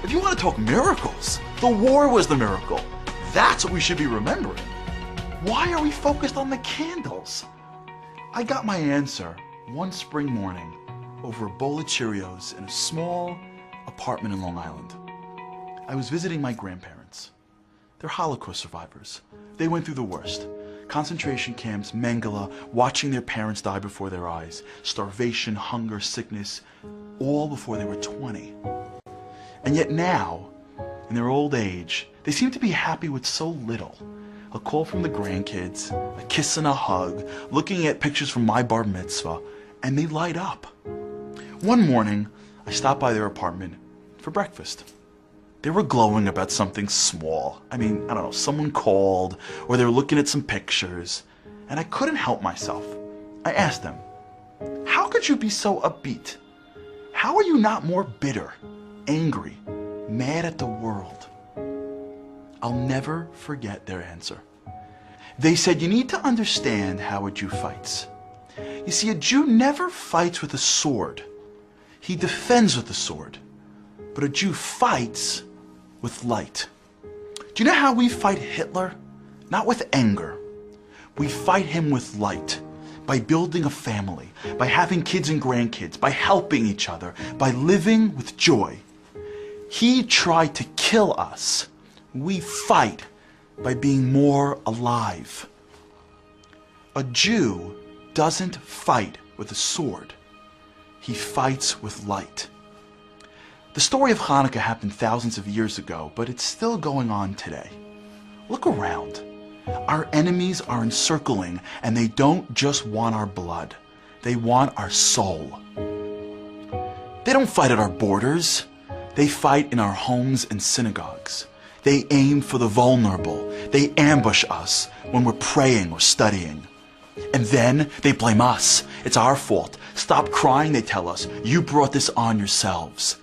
If you want to talk miracles, the war was the miracle. That's what we should be remembering. Why are we focused on the candles? I got my answer one spring morning over a bowl of Cheerios in a small apartment in Long Island. I was visiting my grandparents. They're Holocaust survivors. They went through the worst. Concentration camps, Mengele, watching their parents die before their eyes, starvation, hunger, sickness, all before they were 20. And yet now, in their old age, they seem to be happy with so little. A call from the grandkids, a kiss and a hug, looking at pictures from my bar mitzvah, and they light up. One morning, I stopped by their apartment for breakfast. They were glowing about something small. I mean, I don't know, someone called, or they were looking at some pictures, and I couldn't help myself. I asked them, how could you be so upbeat? How are you not more bitter, angry, mad at the world? I'll never forget their answer. They said, you need to understand how a Jew fights. You see, a Jew never fights with a sword. He defends with the sword. But a Jew fights with light. Do you know how we fight Hitler? Not with anger. We fight him with light. By building a family, by having kids and grandkids, by helping each other, by living with joy. He tried to kill us. We fight by being more alive. A Jew doesn't fight with a sword. He fights with light. The story of Hanukkah happened thousands of years ago, but it's still going on today. Look around. Our enemies are encircling, and they don't just want our blood. They want our soul. They don't fight at our borders. They fight in our homes and synagogues. They aim for the vulnerable. They ambush us when we're praying or studying. And then they blame us. It's our fault. Stop crying, they tell us. You brought this on yourselves.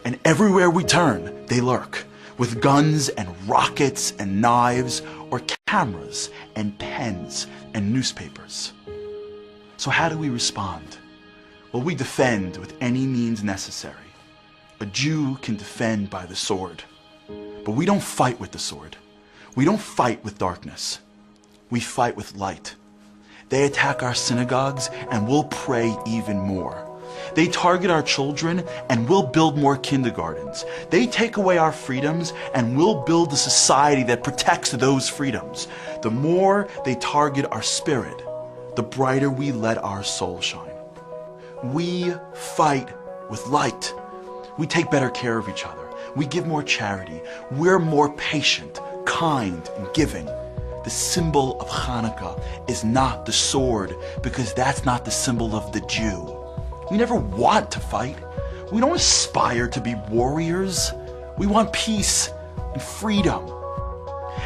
And everywhere we turn, they lurk with guns and rockets and knives or cameras and pens and newspapers. So how do we respond? Well, we defend with any means necessary. A Jew can defend by the sword. But we don't fight with the sword. We don't fight with darkness. We fight with light. They attack our synagogues and we'll pray even more. They target our children and we'll build more kindergartens. They take away our freedoms and we'll build a society that protects those freedoms. The more they target our spirit, the brighter we let our soul shine. We fight with light. We take better care of each other. We give more charity. We're more patient, kind, and giving. The symbol of Hanukkah is not the sword because that's not the symbol of the Jew. We never want to fight. We don't aspire to be warriors. We want peace and freedom.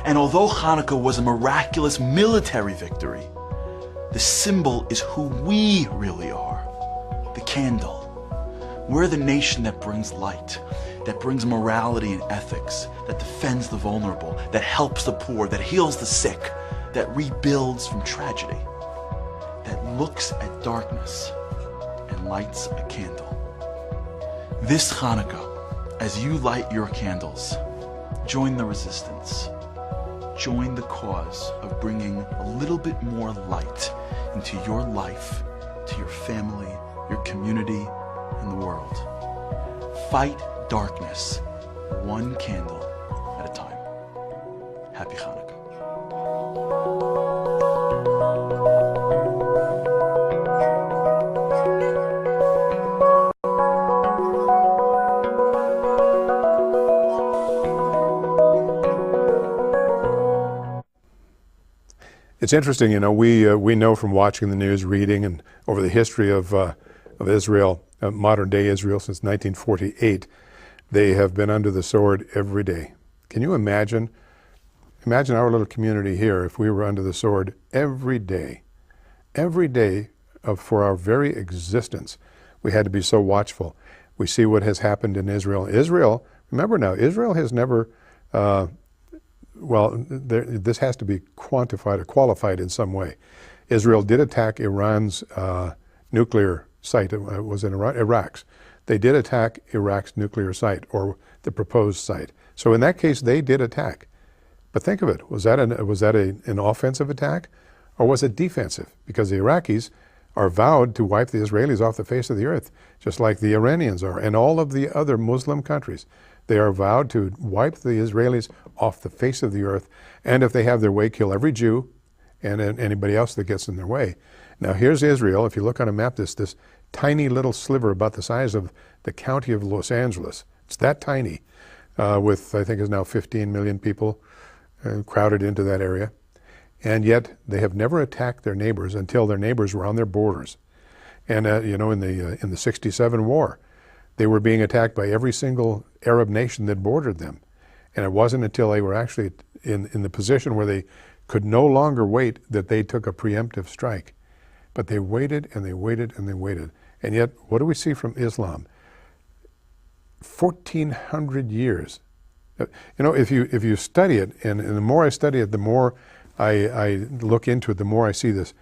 And although Hanukkah was a miraculous military victory, the symbol is who we really are, the candle. We're the nation that brings light, that brings morality and ethics, that defends the vulnerable, that helps the poor, that heals the sick, that rebuilds from tragedy, that looks at darkness and lights a candle. This Hanukkah, as you light your candles, join the resistance. Join the cause of bringing a little bit more light into your life, to your family, your community, and the world. Fight darkness, one candle at a time. Happy Hanukkah. It's interesting, you know, we know from watching the news, reading, and over the history of Israel, modern day Israel since 1948, they have been under the sword every day. Can you imagine our little community here if we were under the sword every day for our very existence? We had to be so watchful. We see what has happened in Israel. Israel, remember now, Israel has never, this has to be quantified or qualified in some way. Israel did attack Iran's nuclear site. It was in Iraq's. They did attack Iraq's nuclear site, or the proposed site. So in that case, they did attack. But think of it, was that an offensive attack, or was it defensive? Because the Iraqis are vowed to wipe the Israelis off the face of the earth, just like the Iranians are, and all of the other Muslim countries. They are vowed to wipe the Israelis off the face of the earth, and if they have their way, kill every Jew and anybody else that gets in their way. Now here's Israel. If you look on a map, this tiny little sliver about the size of the county of Los Angeles. It's that tiny, with I think is now 15 million people crowded into that area. And yet they have never attacked their neighbors until their neighbors were on their borders. And you know, in the '67 war, they were being attacked by every single Arab nation that bordered them. And it wasn't until they were actually in the position where they could no longer wait that they took a preemptive strike. But they waited and they waited and they waited. And yet, what do we see from Islam? 1,400 years. You know, if you study it, and the more I study it, the more I look into it, the more I see this.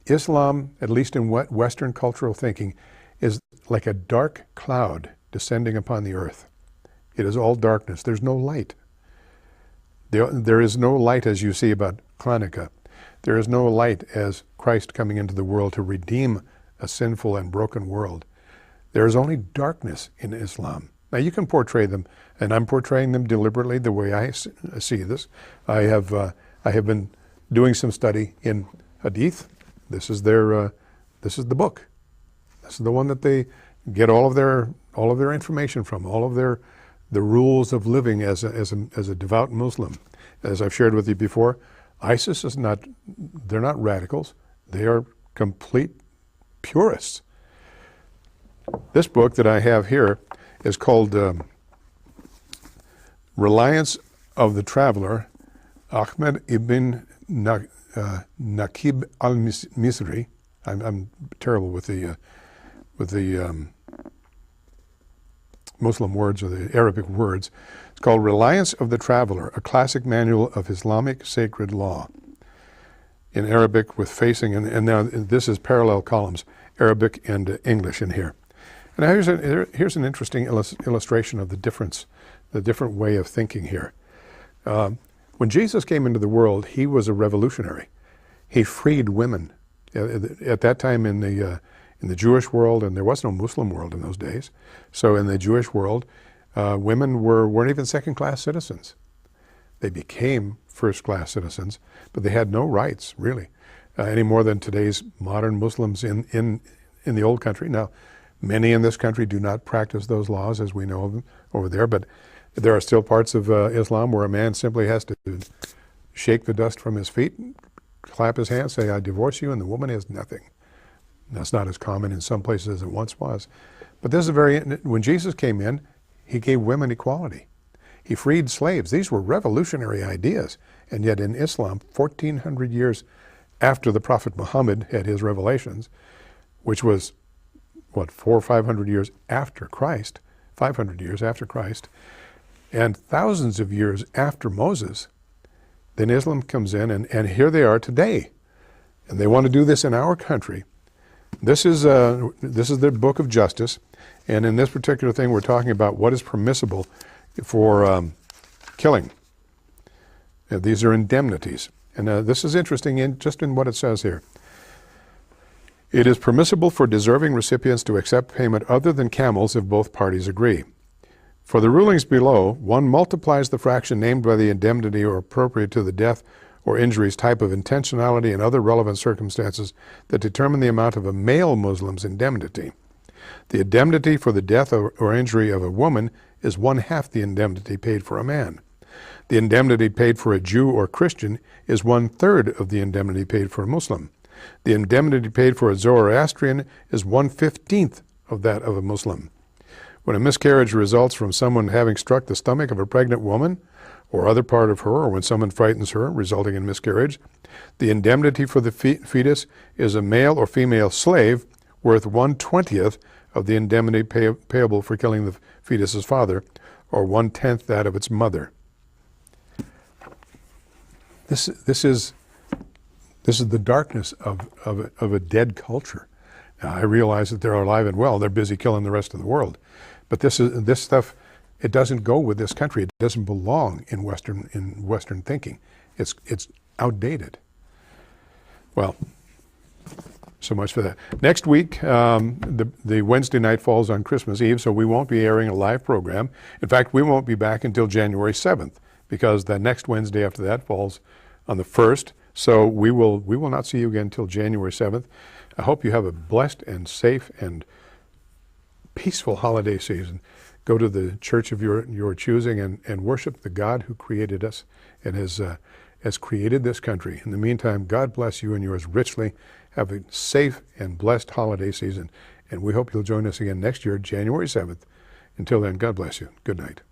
Islam, at least in Western cultural thinking, is like a dark cloud descending upon the earth. It is all darkness. There's no light. There is no light as you see about Hanukkah. There is no light as Christ coming into the world to redeem a sinful and broken world. There is only darkness in Islam. Now you can portray them, and I'm portraying them deliberately the way I see this. I have been doing some study in Hadith. This is the book. This is the one that they get all of their information from, all of the rules of living as a devout Muslim. As I've shared with you before, ISIS is not, they're not radicals. They are complete purists. This book that I have here is called Reliance of the Traveler, Ahmed ibn Naqib al-Misri. I'm terrible with the Muslim words or the Arabic words. It's called Reliance of the Traveler, a classic manual of Islamic sacred law. In Arabic with facing, and now this is parallel columns, Arabic and English in here. And now here's an interesting illustration of the difference, the different way of thinking here. When Jesus came into the world, he was a revolutionary. He freed women. At that time in the Jewish world, and there was no Muslim world in those days, so in the Jewish world, women weren't even second-class citizens. They became first-class citizens, but they had no rights, really, any more than today's modern Muslims in the old country. Now, many in this country do not practice those laws as we know of them over there, but there are still parts of Islam where a man simply has to shake the dust from his feet, clap his hands, say, I divorce you, and the woman has nothing. That's not as common in some places as it once was. But this is when Jesus came in, he gave women equality. He freed slaves. These were revolutionary ideas. And yet in Islam, 1,400 years after the Prophet Muhammad had his revelations, which was, 400 or 500 years after Christ, 500 years after Christ, and thousands of years after Moses, then Islam comes in, and here they are today. And they want to do this in our country. This is their book of justice, and in this particular thing we're talking about what is permissible for killing. These are indemnities. And this is interesting just in what it says here. It is permissible for deserving recipients to accept payment other than camels if both parties agree. For the rulings below, one multiplies the fraction named by the indemnity or appropriate to the death or injuries type of intentionality and other relevant circumstances that determine the amount of a male Muslim's indemnity. The indemnity for the death or injury of a woman is 1/2 the indemnity paid for a man. The indemnity paid for a Jew or Christian is 1/3 of the indemnity paid for a Muslim. The indemnity paid for a Zoroastrian is 1/15 of that of a Muslim. When a miscarriage results from someone having struck the stomach of a pregnant woman or other part of her, or when someone frightens her, resulting in miscarriage, the indemnity for the fetus is a male or female slave worth 1/20th of the indemnity payable for killing the fetus's father, or 1/10 that of its mother. This is the darkness of a dead culture. Now, I realize that they're alive and well. They're busy killing the rest of the world. But this stuff, it doesn't go with this country. It doesn't belong in Western thinking. It's outdated. Well, so much for that. Next week, the Wednesday night falls on Christmas Eve, so we won't be airing a live program. In fact, we won't be back until January 7th, because the next Wednesday after that falls on the 1st. So we will not see you again until January 7th. I hope you have a blessed and safe and peaceful holiday season. Go to the church of your choosing and worship the God who created us and has created this country. In the meantime, God bless you and yours richly. Have a safe and blessed holiday season. And we hope you'll join us again next year, January 7th. Until then, God bless you. Good night.